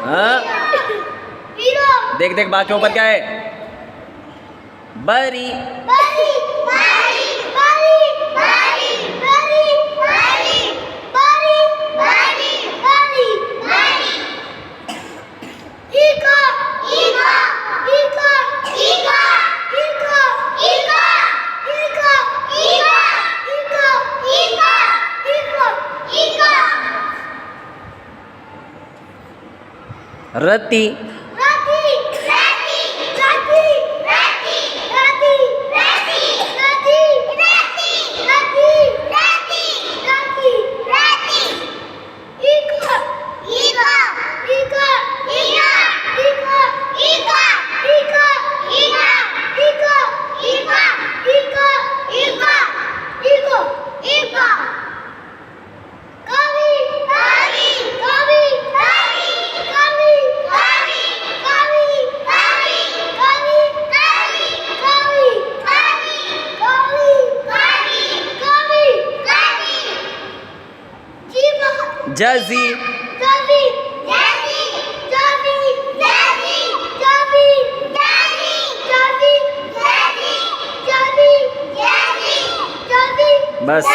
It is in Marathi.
हाँ देख देख बा के ऊपर क्या है? बरी। बरी बरी बरी बरी बरी बरी बरी बरी बरी बरी इको इको इको इको इको इको इको इको इको इको इको इको रति। रति रति रति रति रति रति रति रति रति रति रति रति इको इको इको इको इको इको इको इको इको इको इको इको इको इको कवि कवि कवि कवि कवि कवि कवि कवि कवि कवि कवि कवि कवि कवि कवि कवि जीवा जजी। कवि जजी कवि जजी कवि जजी कवि जजी कवि जजी कवि बस।